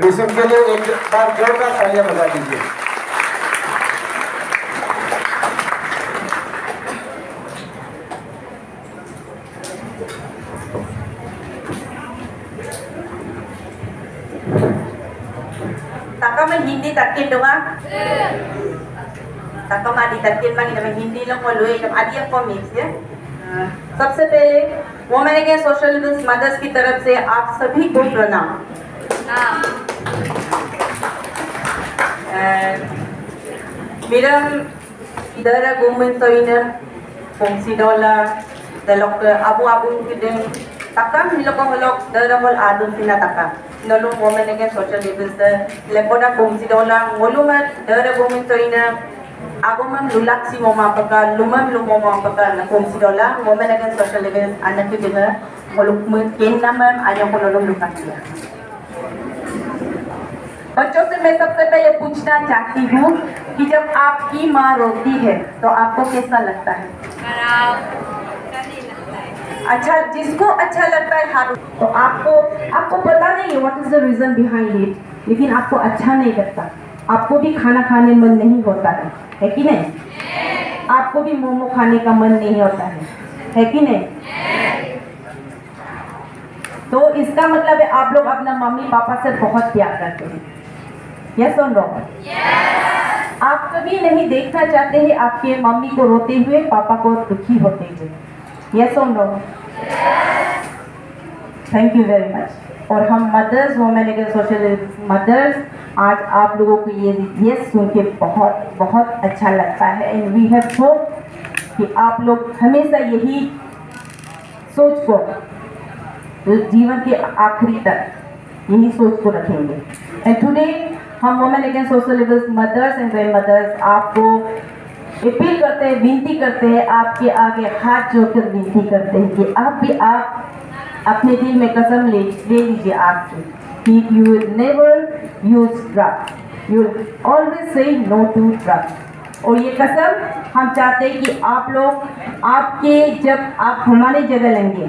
रिसिम के लिए एक बार जोरदार तालियां बजा दीजिए। Taka man hindi takin doa. Taka man di takin bang ina hindi lang ko loe jab adi आपको मिक्स है। सबसे पहले women against social ills mothers की तरफ से आप सभी को प्रणाम। Miram idara government soina fungsi dola dalok abu-abu kidem takam niloko holok dara hol adun sina takam nolum women against social ills lepoda fungsi dola ngoluma dara government soina agomam lulaksi moma paka lumam lumoma paka na fungsi dola women against social ills anak kidem ngoluk mun ken namam ayam kololum lukakia। बच्चों से मैं सबसे पहले पूछना चाहती हूँ कि जब आपकी माँ रोती है तो आपको कैसा लगता है? अच्छा, जिसको अच्छा लगता है हाथ तो आपको पता नहीं है what is the reason behind it, लेकिन आपको अच्छा नहीं लगता, आपको भी खाना खाने मन नहीं होता है कि नहीं? आपको भी मोमो खाने का मन नहीं होता है कि नहीं? तो इसका मतलब है आप लोग अपना मम्मी पापा से बहुत प्यार करते हैं। यस और नो? आप कभी नहीं देखना चाहते हैं आपके मम्मी को रोते हुए, पापा को दुखी होते हुए। यस और no? Thank you very much. और हम mothers, women against social mothers, आज आप लोगों को ये यस सुन के बहुत बहुत अच्छा लगता है एंड वी हैव होप कि आप लोग हमेशा यही सोच को जीवन के आखिरी तक यही सोच को रखेंगे। एंड टुडे हम women against social ills mothers and grandmothers आपको अपील करते हैं, विनती करते हैं, आपके आगे हाथ जोड़कर विनती करते हैं कि आप अपने दिल में कसम ले लीजिए आपसे कि you will never use drug, you will always say no to drug. और ये कसम हम चाहते हैं कि आप लोग जब आप हमारी जगह लेंगे,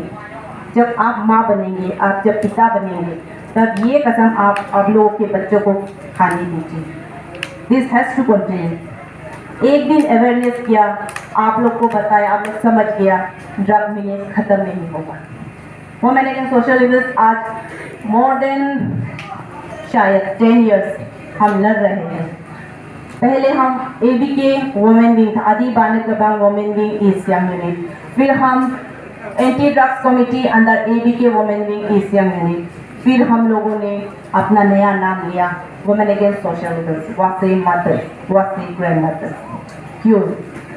जब आप माँ बनेंगे, आप जब पिता बनेंगे, तब ये कसम आप लोगों के बच्चों को खाने दीजिए। This has to continue. एक दिन अवेयरनेस किया, आप लोग को बताया, आप लोग समझ गया, ड्रग मिले खत्म नहीं होगा। वुमेन अगेंस्ट सोशल इल्स आज मोर देन शायद 10 इयर्स हम लड़ रहे हैं। पहले हम ABK women wing, Adi Banekbang women wing East Siang unit, फिर हम anti drugs committee under ABK women wing East Siang unit, फिर हम लोगों ने अपना नया नाम लिया वुमेन अगेंस्ट सोशल इल्स, वासे मदर्स, वासे ग्रैंड मदर्स। क्यों?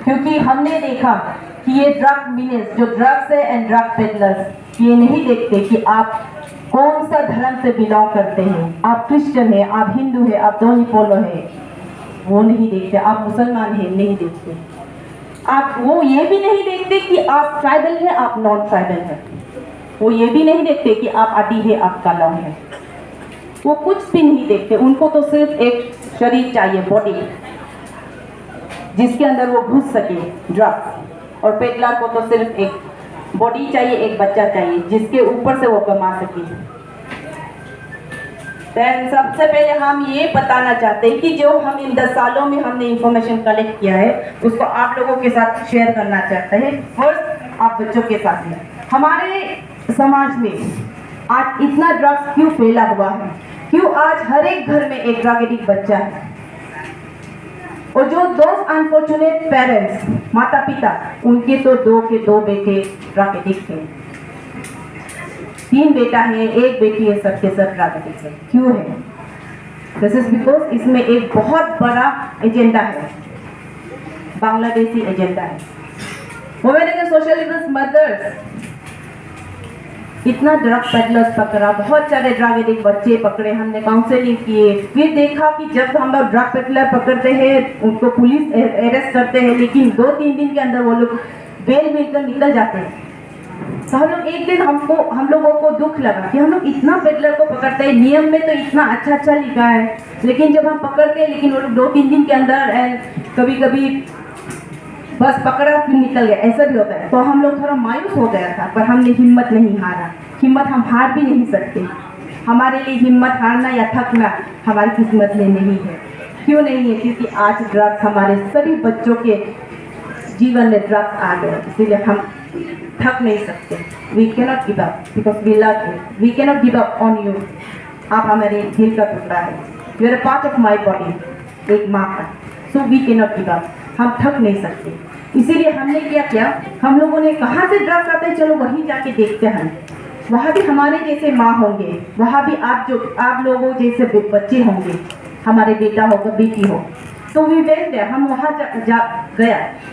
क्योंकि हमने देखा कि ये ड्रग मिलेस जो ड्रग्स है एंड ड्रग पेडलर्स ये नहीं देखते कि आप कौन सा धर्म से बिलोंग करते हैं, आप क्रिश्चियन है, आप हिंदू है, आप दोनी पोलो है, वो नहीं देखते, आप मुसलमान है, नहीं देखते। आप वो ये भी नहीं देखते कि आप ट्राइबल है, आप नॉन ट्राइबल है, वो ये भी नहीं देखते कि आप आदि है, आप काला है, वो कुछ भी नहीं देखते। उनको तो सिर्फ एक शरीर चाहिए, बॉडी, जिसके अंदर वो घुस सके ड्रग्स। और पेडलर को तो सिर्फ एक बॉडी चाहिए, एक बच्चा चाहिए जिसके ऊपर से वो कमा सके। सबसे पहले हम ये बताना चाहते हैं कि जो हम इन 10 सालों में हमने इंफॉर्मेशन कलेक्ट किया है उसको आप लोगों के साथ शेयर करना चाहते हैं। फर्स्ट आप बच्चों के साथ में, हमारे समाज में आज इतना ड्रग्स क्यों फैला हुआ है, क्यों आज हर एक घर में एक ड्रग एडिक्ट बच्चा है। और जो दो अनफॉर्चुनेट पेरेंट्स, माता पिता, उनके तो 2 के 2 बेटे ड्रग एडिक्ट हैं, 3 बेटा है, 1 बेटी है, सबके सब ड्रग एडिक्ट है। क्यों है? दिस इज बिकॉज इसमें एक बहुत बड़ा एजेंडा है, बांग्लादेशी एजेंडा है। Women against social ills mothers इतना ड्रग पेडलर्स पकड़ा, बहुत सारे ड्रग एडिक्ट बच्चे पकड़े, हमने काउंसलिंग किए, फिर देखा कि जब हम लोग ड्रग पेडलर पकड़ते हैं उनको पुलिस अरेस्ट करते हैं, लेकिन 2-3 दिन के अंदर वो लोग बेल मिलकर निकल जाते हैं। तो एक दिन हम लोगों को दुख लगा कि हम लोग इतना पेडलर को पकड़ते हैं, नियम में तो इतना अच्छा लिखा है, लेकिन जब हम पकड़ते हैं लेकिन वो लोग 2-3 दिन के अंदर कभी कभी बस पकड़ा फिर निकल गया, ऐसा भी होता है। तो हम लोग थोड़ा मायूस हो गया था, पर हमने हिम्मत नहीं हारा, हिम्मत हम हार भी नहीं सकते। हमारे लिए हिम्मत हारना या थकना हमारी किस्मत में नहीं है। क्यों नहीं है? क्योंकि आज ड्रग्स हमारे सभी बच्चों के जीवन में ड्रग्स आ गए, इसीलिए हम थक नहीं सकते। We cannot give up because we love you, we cannot give up on you. आप हमारे दिल का टुकड़ा है, you are a part of my body, एक माँ का। So we cannot give up, हम थक नहीं सकते। इसीलिए हमने क्या किया, हम लोगों ने कहाँ से ड्रग्स आते हैं, चलो वहीं जाके देखते हैं। वहाँ भी हमारे जैसे माँ होंगे, वहाँ भी आप लोगों जैसे बच्चे होंगे, हमारे बेटा होगा, बेटी हो। तो वी वेंट देयर, हम वहाँ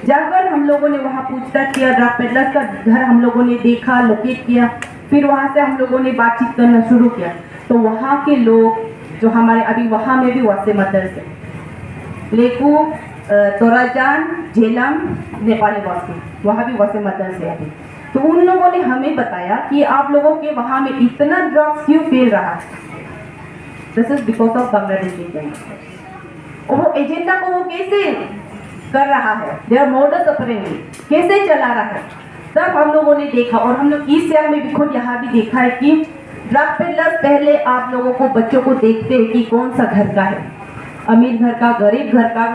जाकर हम लोगों ने वहाँ पूछताछ किया, ड्रग पेडलर का घर हम लोगों ने देखा, लोकेट किया। फिर वहाँ से हम लोगों ने बातचीत करना शुरू किया। तो वहाँ के लोग जो हमारे अभी वहाँ में भी वासे मदर से लेकू, तोराजान, झेलम, नेपाली वासी, वहाँ भी वासे मदर से अभी। तो उन लोगों ने हमें बताया कि आप लोगों के वहाँ में इतना ड्रग्स क्यों फैल रहा है। This is because of Bangladesh agenda. वो एजेंडा को वो कैसे कर रहा है, देयर मोडस ऑपरेंडी कैसे चला रहा है, तब हम लोगों ने देखा। और हम लोग ईस्ट सियांग में भी खुद यहाँ भी देखा है कि ड्रग पेडलर्स पहले आप लोगों को, बच्चों को देखते हैं कि कौन सा घर का है, अमीर घर का, गरीब घर का,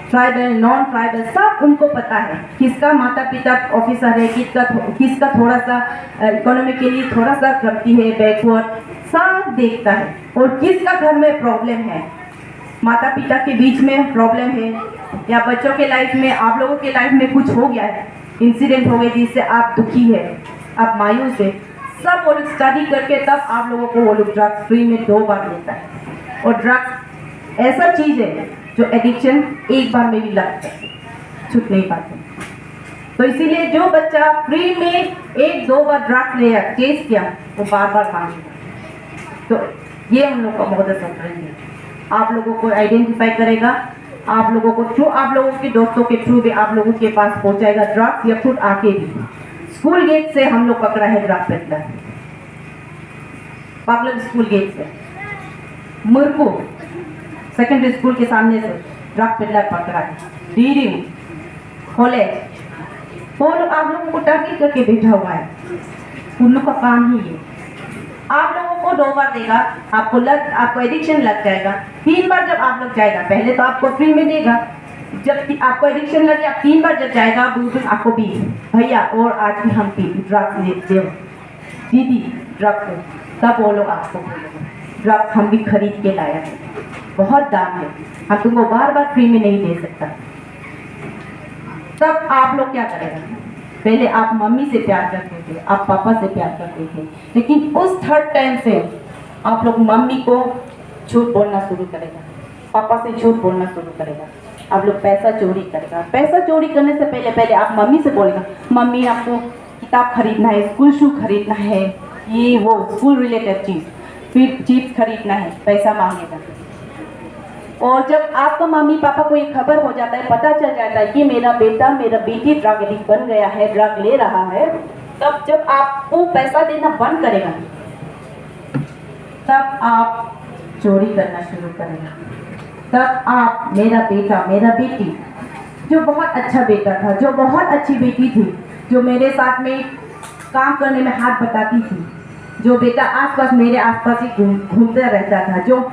ट्राइबल, नॉन ट्राइबल, सब उनको पता है। किसका माता पिता ऑफिसर है, किसका थोड़ा सा इकोनॉमिकली थोड़ा सा करती है, बैकवर्ड, सब देखता है। और किसका घर में प्रॉब्लम है, माता पिता के बीच में प्रॉब्लम है, या बच्चों के लाइफ में, आप लोगों के लाइफ में कुछ हो गया है, इंसिडेंट हो गया जिससे आप दुखी है, आप मायूस है, सब वो लोग स्टडी करके तब आप लोगों को वो लोग ड्रग्स फ्री में 2 बार देता है। और ड्रग्स ऐसा चीज़ है जो एडिक्शन एक बार में भी लगता है, छूट नहीं पाते। तो इसीलिए जो बच्चा फ्री में 1-2 बार ड्रग्स लिया, टेस्ट किया, वो बार बार मांगेगा। तो ये हम लोग का मदद है, आप लोगों को आइडेंटिफाई करेगा, आप लोगों को थ्रू, आप लोगों के दोस्तों के थ्रू भी आप लोगों के पास पहुंचाएगा ड्रग्स, या खुद आके भी। स्कूल गेट से हम लोग पकड़ा है drug peddler, public school gate से, मुरकू सेकेंडरी स्कूल के सामने से ड्रग पेडलर पकड़ा है। रीडिंग कॉलेज, वो लोग आप लोगों को टारगेट करके बैठा हुआ है, उन लोग का काम ही है। आप लोगों को 2 बार देगा, आपको एडिक्शन लग जाएगा। 3 बार जब आप लोग जाएगा, पहले तो आपको फ्री में देगा, जब आपको एडिक्शन लगे, आप 3 बार जब जाएगा, दूसरे आपको भी भैया और आज भी हम पी ड्रग्स लेते हो, दीदी ड्रग्स, तब वो लोग आपको ड्रग्स हम भी खरीद के लाया है, बहुत दाम है, हम तुमको बार बार फ्री में नहीं दे सकता। तब आप लोग क्या करेगा, पहले आप मम्मी से प्यार करते थे, आप पापा से प्यार करते थे, लेकिन उस थर्ड टाइम से आप लोग मम्मी को झूठ बोलना शुरू करेगा, पापा से झूठ बोलना शुरू करेगा, आप लोग पैसा चोरी करेगा। पैसा चोरी करने से पहले आप मम्मी से बोलेगा, मम्मी आपको किताब खरीदना है, स्कूल शू खरीदना है, ये वो स्कूल रिलेटेड चीज़, फिर चिप्स खरीदना है, पैसा मांगेगा। और जब आपका मम्मी पापा को ये खबर हो जाता है, पता चल जाता है कि मेरा बेटा, मेरा बेटी ड्रग एडिक्ट बन गया है, ड्रग ले रहा है, तब जब आपको पैसा देना बंद करेगा, तब आप चोरी करना शुरू करेगा। तब आप, मेरा बेटा, मेरा बेटी, जो बहुत अच्छा बेटा था, जो बहुत अच्छी बेटी थी, जो मेरे साथ में काम करने में हाथ बटाती थी, जो बेटा आसपास मेरे आसपास ही घूमता रहता था, जो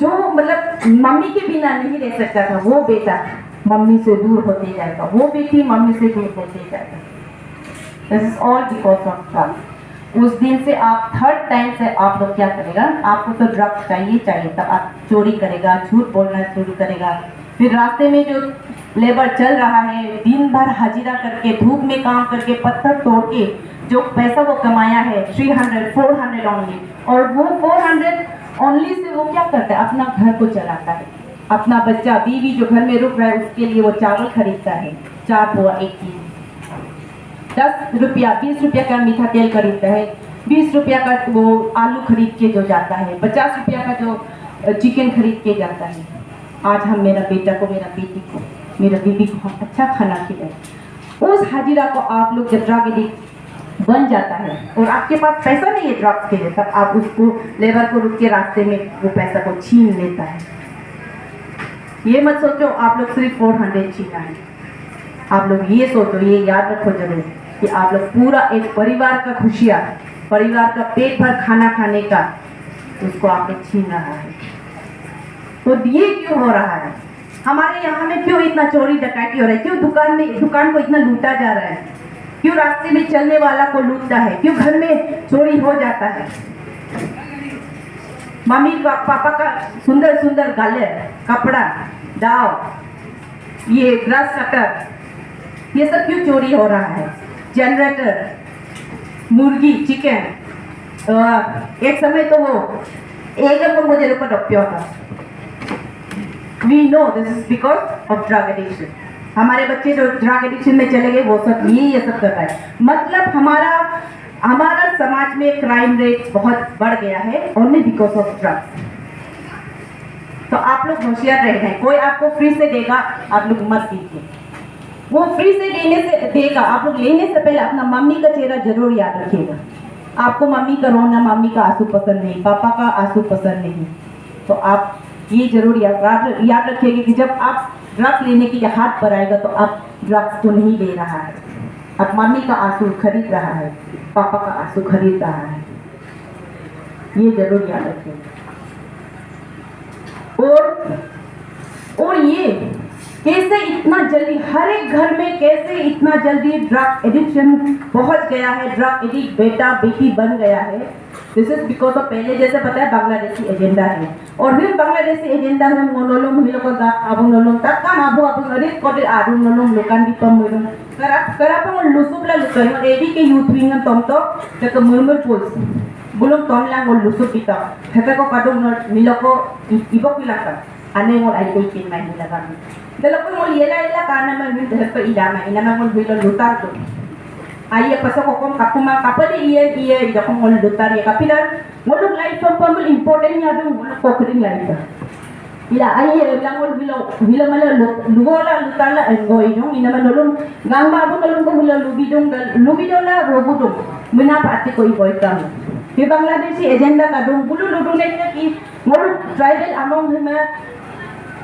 मतलब मम्मी के बिना नहीं रह सकता था, वो बेटा मम्मी से दूर होते जाएगा, वो बेटी मम्मी से दूर होते जाएगा। This is all because of drugs. उस दिन से आप थर्ड टाइम से आप लोग क्या करेगा, आपको तो ड्रग्स चाहिए, तब आप चोरी करेगा, झूठ बोलना शुरू करेगा। फिर रास्ते में जो लेबर चल रहा है, दिन भर हाजिरा करके, धूप में काम करके, पत्थर तोड़ के जो पैसा वो कमाया है, 300-400 ओनली, और वो 400 ओनली से वो क्या करता है, अपना घर को चलाता है, अपना बच्चा बीवी जो घर में रुक रहा है उसके लिए वो चावल खरीदता है, 4 पोआ 1 किलो, 10 रुपया 20 रुपया का मीठा तेल खरीदता है, 20 रुपया का वो आलू खरीद के जो जाता है, 50 रुपया का जो चिकन खरीद के जाता है। आज हम मेरा बेटा को, मेरा बेटी को, मेरा बीबी को हम अच्छा खाना खिलाएं। उस हाजिरा को आप लोग जब ड्रग एडिक्ट बन जाता है और आपके पास पैसा नहीं है ड्रग्स के लिए, तब आप उसको लेबर को रुक के रास्ते में वो पैसा को छीन लेता है। ये मत सोचो आप लोग सिर्फ 400 छीना है, आप लोग ये सोचो, ये याद रखो जरूर कि आप लोग पूरा एक परिवार का खुशियाँ, परिवार का पेट भर खाना खाने का उसको आप लोग छीन रहा है। तो ये क्यों हो रहा है? हमारे यहाँ में क्यों इतना चोरी डकैती हो रहा है? क्यों दुकान को इतना लूटा जा रहा है? क्यों रास्ते में चलने वाला को लूटता है? क्यों घर में चोरी हो जाता है? मम्मी पापा का सुंदर सुंदर गाले, कपड़ा, दाव, ये ग्रास कटर, ये सब क्यों चोरी हो रहा है? जनरेटर, मुर्गी, चिकन, एक समय तो वो एक मुझे ऊपर रप्पिया था। We know this is because of drug addiction. हमारे बच्चे जो ड्रग एडिक्शन में चले गए वो सब ये सब कर रहा है। मतलब हमारा समाज में क्राइम रेट बहुत बढ़ गया है ओनली बिकॉज ऑफ ड्रग्स। तो आप लोग होशियार रहना है। कोई आपको फ्री से देगा, आप लोग मत कीजिए। वो फ्री से देगा, आप लोग लेने से पहले अपना मम्मी का चेहरा जरूर याद रखिएगा। आपको मम्मी का रोना, मम्मी का आंसू पसंद नहीं, पापा का आंसू पसंद नहीं, तो आप ये जरूर याद रखिएगा कि जब आप ड्रग्स लेने के लिए हाथ पर आएगा तो आप ड्रग्स को नहीं ले रहा है, आप मम्मी का आंसू खरीद रहा है, पापा का आंसू खरीद रहा है। ये जरूर याद रखिएगा। और ये कैसे इतना जल्दी हर एक घर में कैसे इतना जल्दी ड्रग एडिक्शन पहुंच गया है, ड्रग एडिक्ट बेटा बेटी बन गया है। दिस इज बिकॉज ऑफ पहले जैसे पता है बांग्लादेशी एजेंडा है, और फिर बांग्लादेशी एजेंडा में मोनोलोम हिलो को दा abung nolong takkan abu ngerit kode arun nolong lukan di pemulung kerapa ngelusup lah lukai edi ke youth wing tomto ke kemurmur puls belum tom lang ngelusup kita hepe ko kadung miloko ibok bilakan ane ngol ai ikin mai hilakan dalako ngol yela kana man min hepe ilama ngol bilo lutar to ai pasok ko kom kapuma kapade iya ida ko ngol lutar ya kapilar ngoluk life pamul important nya dum ngol kokring life ila ai langol bilo mala lugola lutala ngoi dong ina manolong ngamba bu nolong ko bilo lubidong la robudong menapa ati ko iboy kam di Bangladeshi agenda ka dong bulu ludung na ki ngoluk tribal among hema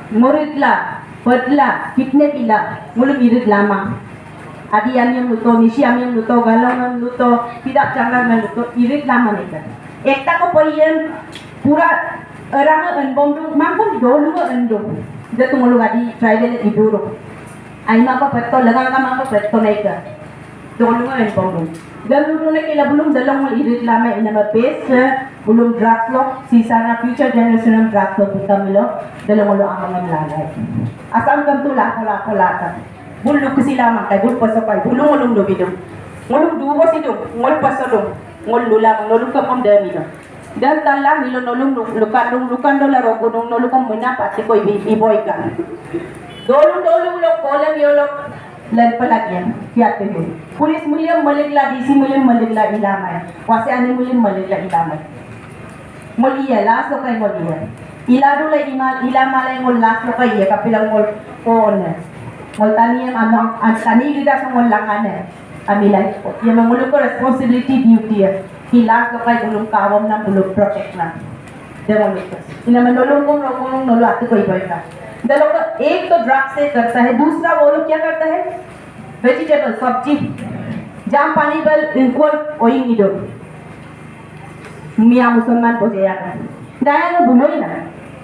moritla patla kitne pila ngoluk irit lama adi amyam luto misi amyam luto galong luto tidak jangan luto irit lama nika ekta ko poyen pura Rama enbom dong, mangkong dulu endong. Dia tu mulu gadi tribal iduro. Aima pa petto lagang ka mangko petto naik ka. Dulu enbom dong. Dan dulu nak ila belum dalam mul irit lama ina ma base belum drugs lo sisa na future generation drugs lo kita milo dalam mulu amang lalai. Asam tentu lah kola. Bulu kesila makai bulu pasokai bulu ngolong do bidong. Ngolong duo sidong, ngol pasodong, ngol lulang ngolong ka pom dami dong. Dan tala milo nolong lukan dola rogunong nolong muna pati ko iboy ka. Dolong lo kolam yolo lan palagyan kiyate mo. Pulis mulyam maligla DC mulyam maligla ilamay. Wasi ani mulyam maligla ilamay. Muliya laso kay muliya. Ilado la ilamalay ngol laso kay kapilang ngol on. Ngol taniyam amang tani gida sa ngol langane. Amilay ko. Yung mangulo ko responsibility duty ya. Hilas lo kay bulong kawam na bulong protect na demolition इन मनोलों को नोलो आते कोई पड़ता दलों का एक तो ड्रग से करता है, दूसरा वो लोग क्या करता है वेजिटेबल सब्जी जाम पानी बल इनको ओई निडो मियाँ मुसलमान को जाया कर दाया तो बुनो ही ना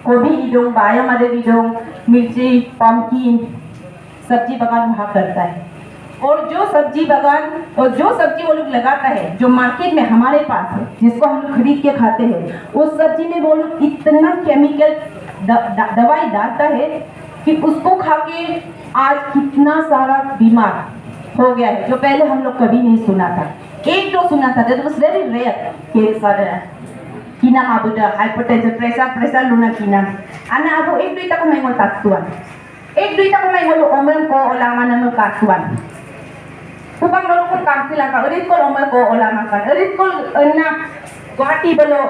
गोभी इडों बायो मदर इडों मिर्ची पम्पकिन सब्जी बगान वहाँ करता है। और जो सब्जी बगान और जो सब्जी वो लोग लगाता है जो मार्केट में हमारे पास है जिसको हम लोग खरीद के खाते हैं उस सब्जी में वो लोग इतना केमिकल दवाई डालता है कि उसको खा के आज कितना सारा बीमार हो गया है जो पहले हम लोग कभी नहीं सुना था। एक दो सुना था that was very rare cancer किना माबुदा हाइपरटेंशन प्रेशर लुना किना ana ako एक दुईटा को मैं तत्वन एक दुईटा को मैं बोलो ओमन को ओलामा नम काटुan upang lolo ko kansila ka ulit ko omal ko olamang kan ulit ko na Guwahati balo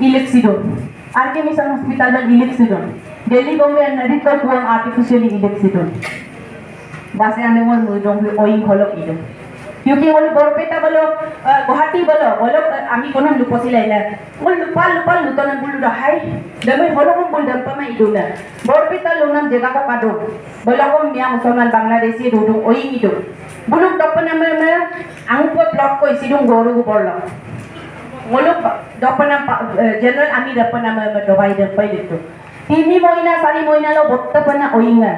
Ilexidon Artemisam hospital bal Ilexidon Delhi Bombay ulit ko kuang artificially Ilexidon base ane mo mudong oing holok ido क्योंकि वो बरपेटा बोलो गुवाहाटी बोलो बोलो आमी कोनो लुपोसिलाइला वो लुपा लुतन bull रहाई दमे होलो को बुल दंपा में इदुना बरपेटा लोनाम जगह को कादो बोलो को मिया मुसलमान बांग्लादेशी रोडो ओई इदो बुलु टपना में आंगपो ब्लॉक को इसिदुं गोरु को बोलो muluk dopana general ami dopana dobai dopai itu. Timi moina sari moina lo botta pana oinga.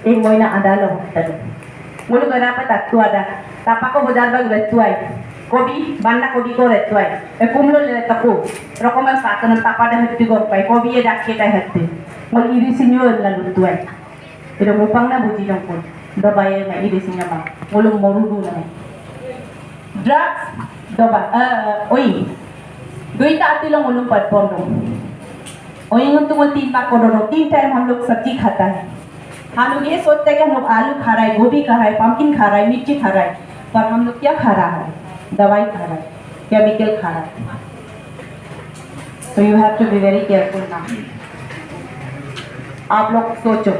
Ek moina ada lo botta. Muluk ada apa tatu ada. Tapako bazar bag retuai. Kobi banda kobi ko retuai. Kumlo le taku. Rokoman satan tapa dah hati ko pai. Kobi ye dak kita hati. Mul iri sinyo la lutuai. Ida mupang na buji jong pun. Dobai na iri sinyo ma. Muluk morudu na. Drugs doba oi. Duita आती लोग उन platform रो वही हम तुम 3 बार करो 3 time हम लोग सब्जी खाता है हम लोग ये सोचते हैं कि हम लोग आलू खा रहा है गोभी खा रहा है पंपकिन खा रहा है मिर्ची खा रहा है पर हम लोग क्या खा रहा है दवाई खा रहा है केमिकल खा रहा है तो you have to be very careful ना आप लोग सोचो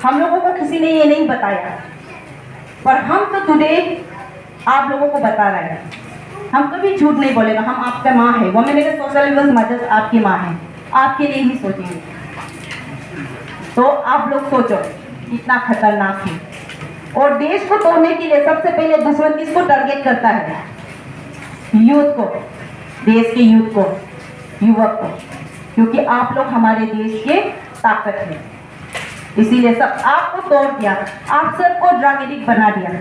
हम लोगों को किसी ने ये नहीं बताया पर हम तो टुडे आप लोगों को बता रहे हैं हम कभी झूठ नहीं बोलेगा हम आपका माँ है वो मेरे सोशल वर्कर्स मदर्स आपकी माँ है आपके लिए ही सोचेंगे तो आप लोग सोचो कितना खतरनाक है और देश को तोड़ने के लिए सबसे पहले दुश्मन किसको टारगेट करता है यूथ को देश के यूथ को युवक को क्योंकि आप लोग हमारे देश के ताकत है इसीलिए सब आपको तोड़ दिया आप सबको ड्रग एडिक्ट बना दिया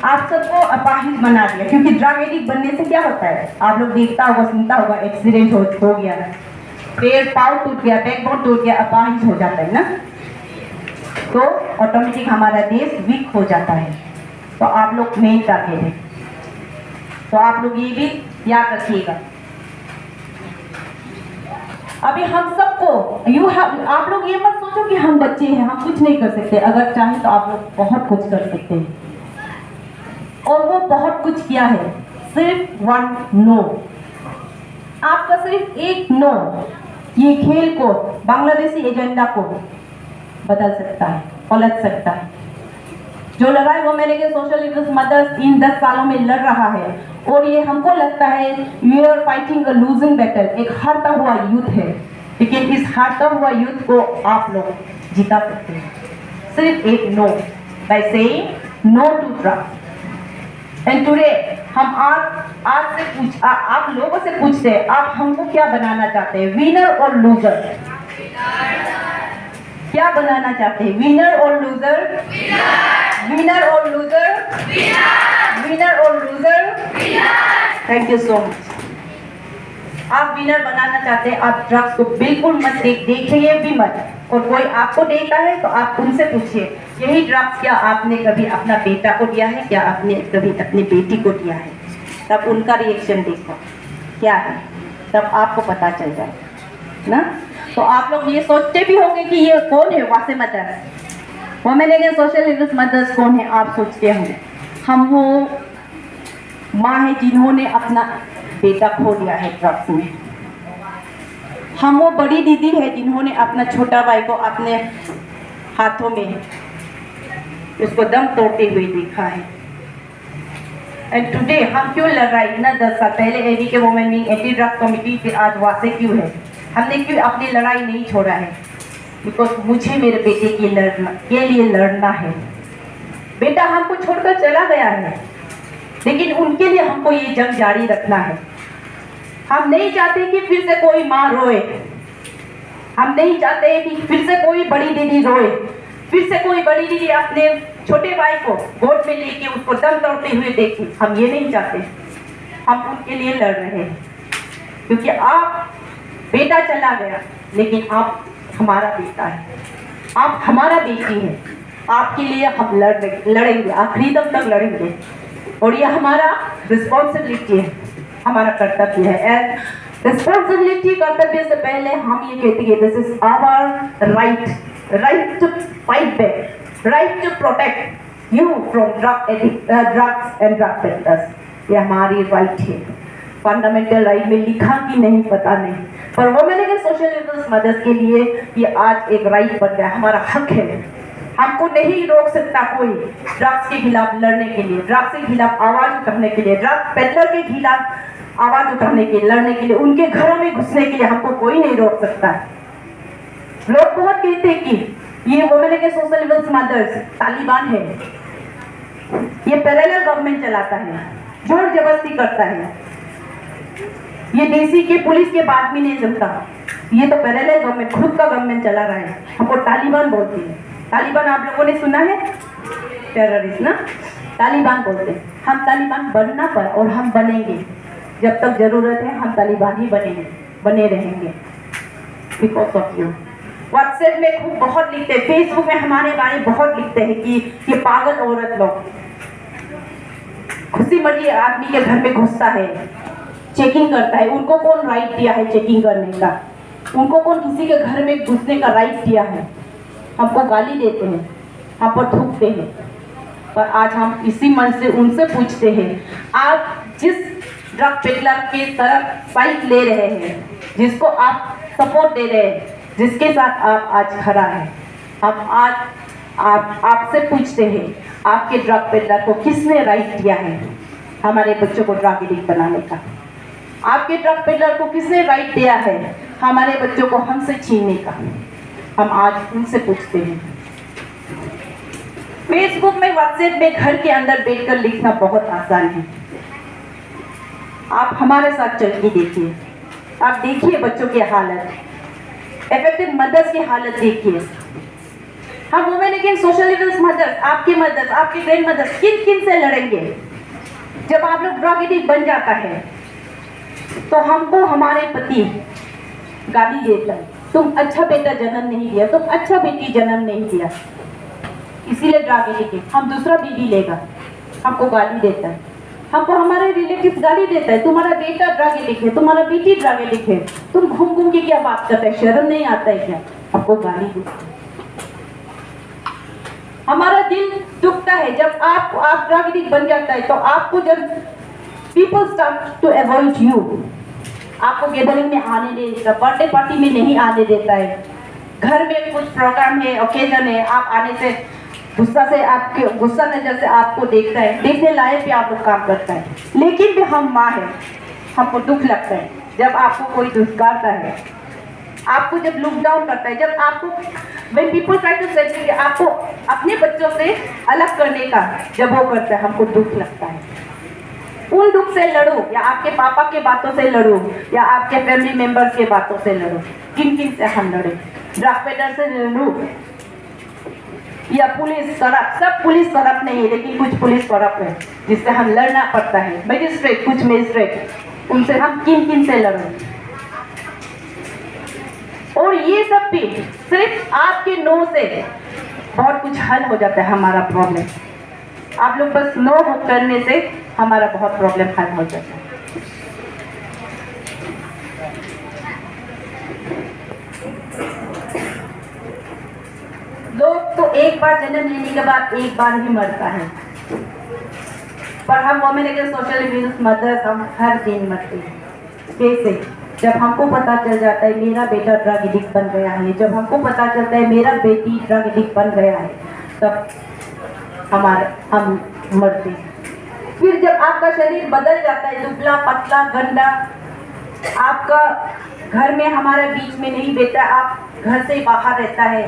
आप सबको अपाहिज बना दिया क्योंकि ड्रग एडिक्ट बनने से क्या होता है आप लोग देखता होगा सुनता होगा एक्सीडेंट हो गया पैर पाँव टूट गया बैकबोन टूट गया अपाहिज हो जाता है ना तो ऑटोमेटिक हमारा देश वीक हो जाता है तो आप लोग मेन टारगेट है तो आप लोग ये भी याद रखिएगा अभी हम सबको आप लोग ये मत सोचो कि हम बच्चे हैं हम कुछ नहीं कर सकते अगर चाहें तो आप लोग बहुत कुछ कर सकते हैं और वो बहुत कुछ किया है सिर्फ 1 नो आपका सिर्फ एक नो ये खेल को बांग्लादेशी एजेंडा को बदल सकता है पलट सकता है जो लड़ाई वो मेरे के सोशल वर्कर्स मदर्स इन 10 सालों में लड़ रहा है और ये हमको लगता है we are fighting a losing battle एक हारता हुआ यूथ है लेकिन इस हारता हुआ यूथ को आप लोग जिता सकते हैं सिर्फ एक no by saying no to drugs and today हम आज से आप लोगों से पूछते हैं आप हमको क्या बनाना चाहते हैं विनर और लूजर क्या बनाना चाहते हैं विनर और लूजर विनर और लूजर विनर और loser thank you so much आप विनर बनाना चाहते हैं आप ड्रग्स को बिल्कुल मत देखिए भी मत और कोई आपको देता है तो आप उनसे पूछिए यही ड्रग्स क्या आपने कभी अपना बेटा को दिया है क्या आपने कभी अपनी बेटी को दिया है तब उनका रिएक्शन देखो क्या है तब आपको पता चल जाए ना तो आप लोग ये सोचते भी होंगे कि ये कौन है वासे मदर वो मैंने सोशल वर्कर्स मदर्स कौन है आप सोचते होंगे हम वो माँ है जिन्होंने अपना बेटा खो लिया है ड्रग्स में हम वो बड़ी दीदी है जिन्होंने अपना छोटा भाई को अपने हाथों में उसको दम तोड़ते हुए देखा है एंड टुडे हम क्यों लड़ रहे हैं ना 10 साल पहले एडी के women wing anti drug committee से आज वासे क्यों है हमने क्यों अपनी लड़ाई नहीं छोड़ा है बिकॉज मुझे मेरे बेटे के लिए लड़ना है बेटा हमको छोड़कर चला गया है लेकिन उनके लिए हमको ये जंग जारी रखना है हम नहीं चाहते कि फिर से कोई माँ रोए हम नहीं चाहते कि फिर से कोई बड़ी दीदी रोए फिर से कोई बड़ी दीदी अपने छोटे भाई को गोद में लेके उसको दम तोड़ते हुए देखे हम ये नहीं चाहते हम उनके लिए लड़ रहे हैं क्योंकि आप बेटा चला गया लेकिन आप हमारा बेटा है आप हमारा बेटी है आपके लिए हम लड़ेंगे आखिरी दम तक लड़ेंगे और ये हमारा रिस्पॉन्सिबिलिटी है हमारा कर्तव्य है एंड रिस्पॉन्सिबिलिटी कर्तव्य से पहले हम ये कहते हैं this is our right to fight back right to protect you from drugs and drug peddlers ये हमारी राइट है फंडामेंटल राइट में लिखा कि नहीं पता नहीं पर वो मैंने कहा सोशल वर्कर्स मदर्स के लिए ये आज एक राइट बन गया हमारा हक है हमको नहीं रोक सकता कोई ड्रग्स के खिलाफ लड़ने के लिए ड्रग्स के खिलाफ आवाज उठाने के लिए ड्रग पेडलर के खिलाफ आवाज उठाने के लिए लड़ने के लिए उनके घरों में घुसने के लिए हमको कोई नहीं रोक सकता लोग बहुत कहते हैं कि ये वुमेन के सोशल वर्कर्स मदर्स तालिबान है ये पैरेलल गवर्नमेंट चलाता है जोर जबरदस्ती करता है ये डीसी के पुलिस के बात भी नहीं सुनता। ये तो पैरेलल गवर्नमेंट, खुद का गवर्नमेंट चला रहा है। हमको तालिबान बोलते हैं। तालिबान आप लोगों ने सुना है, टेररिस्ट ना, तालिबान बोलते हैं। हम तालिबान बनना पर और हम बनेंगे, जब तक जरूरत है हम तालिबान ही बने रहेंगे। Because of you. व्हाट्सएप में खूब बहुत लिखते हैं, फेसबुक में हमारे बारे में बहुत लिखते हैं कि ये पागल औरत लोग खुशी मर्जी आदमी के घर में घुसता है, चेकिंग करता है। उनको कौन राइट दिया है चेकिंग करने का? उनको कौन किसी के घर में घुसने का राइट दिया है? हमको गाली देते हैं, हम पर थूकते हैं। पर आज हम इसी मन से उनसे पूछते हैं, आप जिस ड्रग पेडलर के तरफ साइड ले रहे हैं, जिसको आप सपोर्ट दे रहे हैं, जिसके साथ आप आज खड़ा है, हम आज आपसे पूछते हैं, आपके ड्रग पेडलर को किसने राइट दिया है हमारे बच्चों को ड्रग एडिक्ट बनाने का? आपके ड्रग पेडलर को किसने राइट दिया है हमारे बच्चों को हमसे छीनने का? हम आज उनसे पूछते हैं। फेसबुक में, व्हाट्सएप में घर के अंदर बैठकर लिखना बहुत आसान है। आप हमारे साथ चल के देखिए, आप देखिए बच्चों की हालत, इफेक्टेड मदर्स की हालत देखिए। हम women against social evils mothers, आपके मदर्स, आपके ग्रैंड मदर्स किन किन से लड़ेंगे? जब आप लोग ड्रग एडिक्ट बन जाता है तो हमको हमारे पति गाली देता है, तुम अच्छा बेटा जन्म नहीं दिया, तुम अच्छा बेटी जन्म नहीं दिया, इसीलिए ड्रग एडिक्ट। हम दूसरा बीवी लेगा, हमको गाली देता है। हमको हमारे रिलेटिव्स गाली देता है, तुम्हारा बेटा ड्रग एडिक्ट है, तुम्हारा बेटी ड्रग एडिक्ट है, तुम घूम घूम के क्या बात करता है, शर्म नहीं आता है क्या? हमको गाली देता है। हमारा दिल दुखता है जब आप ड्रग एडिक्ट बन जाता है, तो आपको जब people start to avoid you, आपको गैदरिंग में आने नहीं देता, बर्थडे पार्टी में नहीं आने देता है, घर में कुछ प्रोग्राम है, ओकेजन है, आप आने से आपके गुस्सा नजर से आपको देखता है, देखने लायक भी आप लोग काम करता है। लेकिन भी हम माँ हैं, हमको दुख लगता है जब आपको कोई दुष्कारता है, आपको जब लुक डाउन करता है, जब आपको when people try to say कि आपको अपने बच्चों से अलग करने का जब वो करता है, हमको दुख लगता है। उन दुख से लड़ो, या आपके पापा के बातों से लड़ो, या आपके फैमिली मेंबर्स के बातों से लड़ो। किन किन से हम लड़े? ड्रग पेडलर से लड़ो, या पुलिस करप्ट? सब पुलिस करप्ट नहीं है, लेकिन कुछ पुलिस करप्ट है जिससे हम लड़ना पड़ता है। मजिस्ट्रेट, कुछ मजिस्ट्रेट, उनसे हम किन किन से लड़ो? और ये सब भी सिर्फ आपके नो से बहुत कुछ हल हो जाता है हमारा प्रॉब्लम। आप लोग बस नो करने से हमारा बहुत प्रॉब्लम हल हो जाता है। लोग तो एक बार जन्म लेने के बाद एक बार ही मरता है, पर हम women against social evils mothers हम हर दिन मरते हैं। कैसे? जब हमको पता चल जाता है मेरा बेटा ड्रग एडिक्ट बन गया है, जब हमको पता चलता है मेरा बेटी ड्रग एडिक्ट बन गया है, तब हम मरते हैं। फिर जब आपका शरीर बदल जाता है, दुबला पतला गंदा, आपका घर में हमारे बीच में नहीं बैठता, आप घर से बाहर रहता है,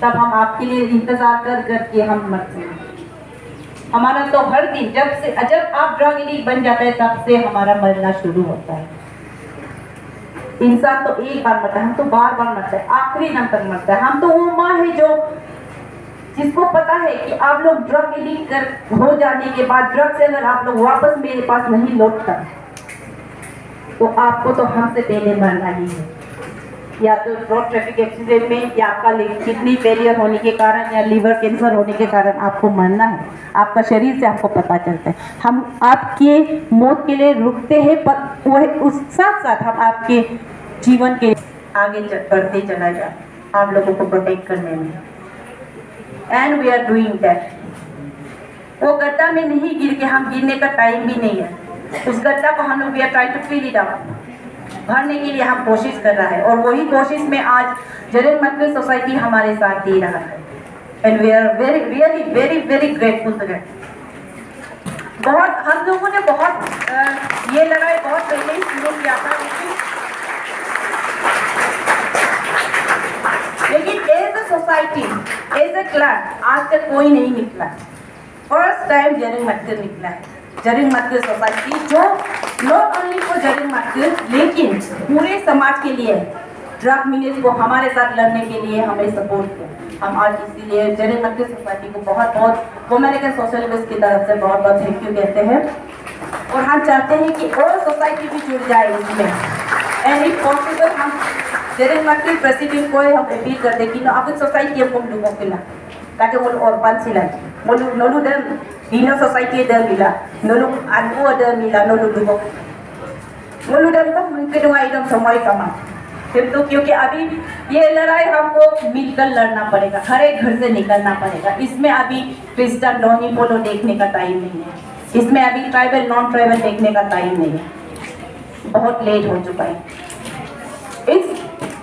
तब हम आपके लिए इंतजार करके हम मरते हैं। हमारा तो हर दिन जब आप ड्रग एडिक्ट बन जाता है, तब से हमारा मरना शुरू होता है। इंसान तो एक बार मरता है, हम तो बार बार मरता है, आखिरी दम तक मरता है। हम तो वो माँ है जिसको पता है कि आप लोग ड्रग एडिक्ट हो जाने के बाद, ड्रग से अगर आप लोग वापस मेरे पास नहीं लौटता, तो आपको तो हमसे पहले मरना ही है। या तो रोड ट्रैफिक एक्सीडेंट में, या आपका किडनी फेलियर होने के कारण, या लीवर कैंसर होने के कारण आपको मरना है। आपका शरीर से हमको पता चलता है। हम आपके मौत के लिए रुकते हैं, पर वह उस साथ साथ हम आपके जीवन के आगे बढ़ते चला जाए, आप लोगों को प्रोटेक्ट करने में। And we are doing that. वो गड्ढा में नहीं गिर के, हम गिरने का टाइम भी नहीं है। उस गड्ढा को हम लोग we are trying to fill it out, भरने के लिए हम कोशिश कर रहा है, और वही कोशिश में आज जरेन मस्लिम सोसाइटी हमारे साथ दे रहा है। And we are very really very very grateful to that. बहुत हम लोगों ने बहुत ये लड़ाई बहुत पहले ही शुरू किया था, लेकिन as a society, as a class आज तक कोई नहीं निकला। फर्स्ट टाइम जरेन मस्लिम निकला है। जरेन मस्लिम सोसाइटी जो not only for Zareen market, लेकिन पूरे समाज के लिए ड्रग मिलेज को हमारे साथ लड़ने के लिए हमें सपोर्ट किया। हम आज इसीलिए जरिन मार्केट सोसाइटी को बहुत बहुत वुमेन सोशल लिबर्स की तरफ से बहुत बहुत थैंक यू कहते हैं, और हम चाहते हैं कि और सोसाइटी भी जुड़ जाए इसमें। एंड इफ पॉसिबल हम जरिन मार्केट प्रेसिडेंट को हम अपील करते कि आप सोसाइटी हमको लोगों के ना ताकि वो और पांच सिला मोलू नोलू दे dino society दे मिला नोलू अनबो दे मिला नोलू दुबो मोलू दे को मृत्यु दुआ एकदम समय कमा तो क्योंकि अभी ये लड़ाई हमको मिलकर लड़ना पड़ेगा, हर एक घर से निकलना पड़ेगा। इसमें अभी क्रिश्चियन डोनी पोलो देखने का टाइम नहीं है, इसमें अभी ट्राइबल नॉन ट्राइबल देखने का टाइम नहीं है, बहुत लेट हो चुका है। इस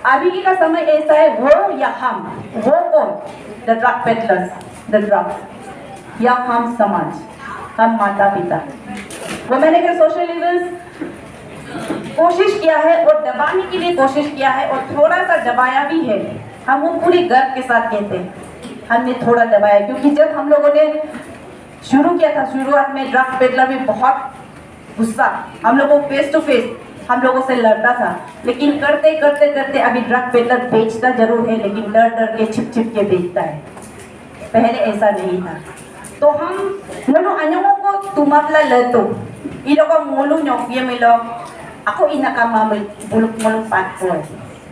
अभी का समय ऐसा है, वो या हम, वो कौन, the drug peddlers, the drugs, या हम समाज, हम माता पिता। वो मैंने कहा सोशल लिबर्स कोशिश किया है और दबाने के लिए कोशिश किया है और थोड़ा सा दबाया भी है। हम वो पूरी गर्व के साथ कहते हैं हमने थोड़ा दबाया, क्योंकि जब हम लोगों ने शुरू किया था, शुरुआत में ड्रग पेडलर में बहुत गुस्सा, हम लोगों को फेस टू फेस हम लोगों से लड़ता था, लेकिन करते करते करते अभी ड्रग पेडलर बेचता जरूर है, लेकिन डर डर के छिप छिप के बेचता है। पहले ऐसा नहीं था। तो हम मोलू अन्यों को तुम्हारा लड़तो इन लोगों मोलू नौकिया मिलो ako inakama buluk muluk patboy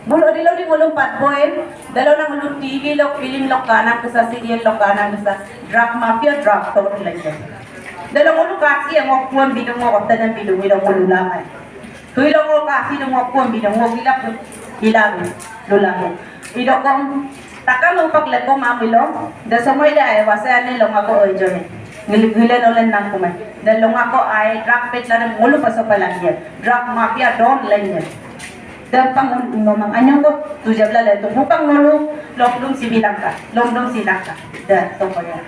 bulo dilo di muluk patboy dalo na muluk TV lok film lok kana sa serial lok kana sa drug mafia drug to like dalo muluk kasi ang okuan bidong mo kota ng bidong ilo mululangan tuilo mo kasi ng okuan bidong mo bilak hilang lulangan ilo kong takang upag leko mamilo da samoy da ay wasa ni long ako ojo Gilan ulan nang kumay. Dalong ako ay drug peddler ng mulo pa sa palagyan. Drug mafia don lain yan. Dan pang nomang anyo ko tujabla la to bukang mulo lokdong si Bilangka. Lokdong si Langka. Dan to ko yan.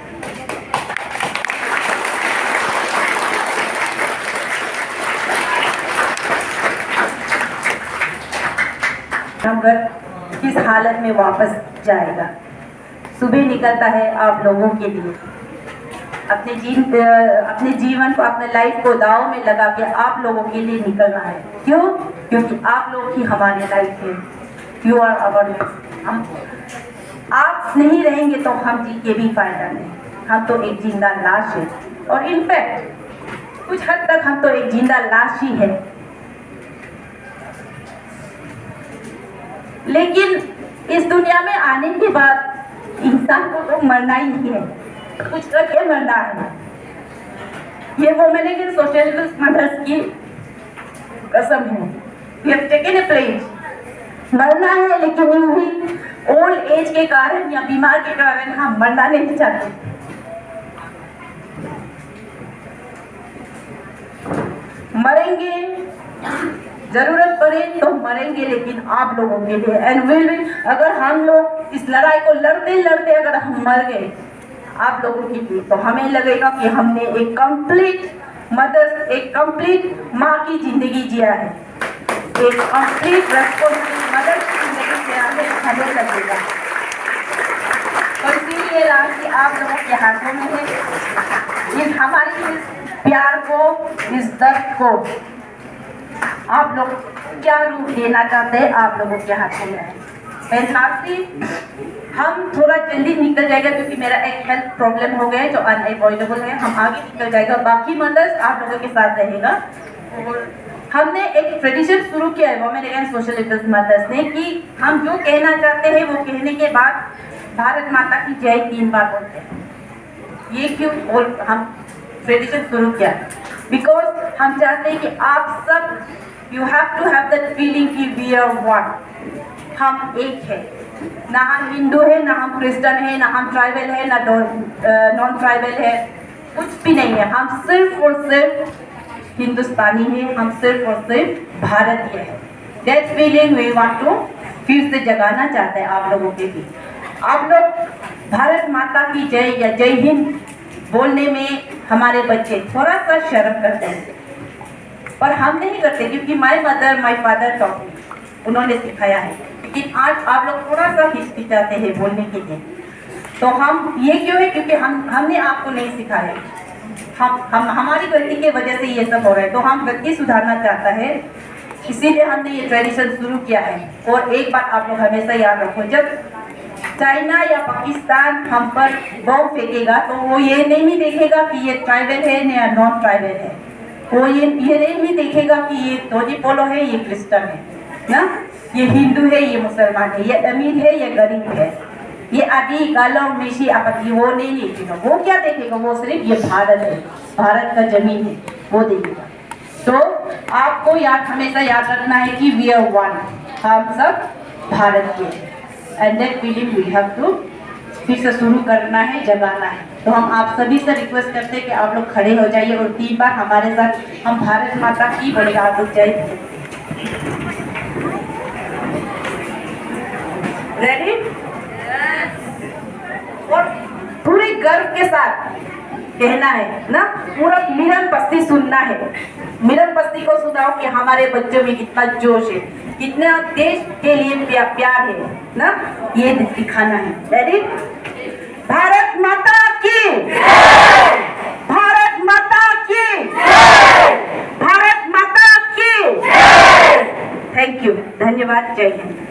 Number किस हालत में वापस जाएगा। सुबह निकलता है आप लोगों के लिए, अपने जीवन को, अपने लाइफ को दाव में लगा के आप लोगों के लिए निकल रहा है। क्यों? क्योंकि आप लोग ही हमारी लाइफ है। You are our life. आप नहीं रहेंगे तो हम जी के भी फायदा नहीं, हम तो एक जिंदा लाश है, और इनफैक्ट कुछ हद तक हम तो एक जिंदा लाश ही है। लेकिन इस दुनिया में आने के बाद इंसान को तो मरना ही है, कुछ करके मरना है। ये वो मैंने कि सोशल मदर्स की कसम है। We have taken a pledge। मरना है, लेकिन यूं ही ओल्ड एज के कारण या बीमार के कारण हम मरना नहीं चाहते। मरेंगे, जरूरत पड़े तो मरेंगे, लेकिन आप लोगों के लिए। एंड विल अगर हम लोग इस लड़ाई को लड़ते लड़ते अगर हम मर गए आप लोगों के लिए, तो हमें लगेगा कि हमने एक कंप्लीट मदर, एक कंप्लीट माँ की जिंदगी जिया है, एक कंप्लीट रेस्पॉन्सिबल मदर की जिंदगी जिया है, हमें लगेगा। तो इसीलिए लास्ट की आप लोगों के हाथों में है। इस हमारी इस प्यार को, इस दर्द को आप लोग क्या रूप देना चाहते हैं, आप लोगों के हाथों में है। हम थोड़ा जल्दी निकल जाएगा, क्योंकि मेरा एक हेल्थ प्रॉब्लम हो गया है जो अनअवॉइडेबल है। हम आगे निकल जाएगा, बाकी मदर्स आप लोगों के साथ रहेगा। और हमने एक ट्रेडिशन शुरू किया है वो मेरे सोशल लिबर्स मदर्स ने, कि हम जो कहना चाहते हैं वो कहने के बाद भारत माता की जय 3 बार बोलते हैं। ये क्यों और हम ट्रेडिशन शुरू किया? बिकॉज हम चाहते हैं कि आप सब you have to have that feeling कि वी आर वन, हम एक है। ना हम हिंदू है, ना हम क्रिश्चियन है, ना हम ट्राइबल है, ना नॉन ट्राइबल है, कुछ भी नहीं है। हम सिर्फ और सिर्फ हिंदुस्तानी है, हम सिर्फ और सिर्फ भारतीय है। That feeling we want to फिर से जगाना चाहते हैं आप लोगों के लिए। आप लोग भारत माता की जय या जय हिंद बोलने में हमारे बच्चे थोड़ा सा शर्म करते हैं, पर हम नहीं करते, क्योंकि my mother my father taught me, उन्होंने सिखाया है। लेकिन आज आप लोग थोड़ा सा हिचकिचाते हैं बोलने के लिए। तो हम ये क्यों है? क्योंकि हमने आपको नहीं सिखाया। हम हमारी गलती की वजह से ये सब हो रहा है, तो हम गलती सुधारना चाहता है, इसीलिए हमने ये ट्रेडिशन शुरू किया है। और एक बात आप लोग हमेशा याद रखो, जब चाइना या पाकिस्तान हम पर बम फेंकेगा तो वो ये नहीं देखेगा कि ये ट्राइबल है या नॉन ट्राइबल है, वो ये नहीं देखेगा कि ये धोती पोलो है, ये क्रिश्चियन है ना, ये हिंदू है, ये मुसलमान है, ये अमीर है, ये गरीब है, ये आदि गालो मिशी आपत्ति, वो नहीं देखेगा। वो क्या देखेगा, वो सिर्फ ये भारत है, भारत का जमीन है, वो देखेगा। तो आपको हमेशा याद रखना है कि वी आर वन, हम सब भारत के, and that feeling we have to फिर से शुरू करना है, जगाना है। तो हम आप सभी से रिक्वेस्ट करते हैं कि आप लोग खड़े हो जाइए और 3 बार हमारे साथ हम भारत माता की बोलेगा। आप लोग जय हिंद। रेडी? और पूरे गर्व के साथ कहना है ना, पूरा मिलन बस्ती सुनना है, मिलन बस्ती को सुनाओ कि हमारे बच्चों में कितना जोश है, कितना देश के लिए प्यार है ना, ये दिखाना है। रेडी? भारत माता की, भारत माता की, भारत माता की। थैंक यू, धन्यवाद, जय हिंद।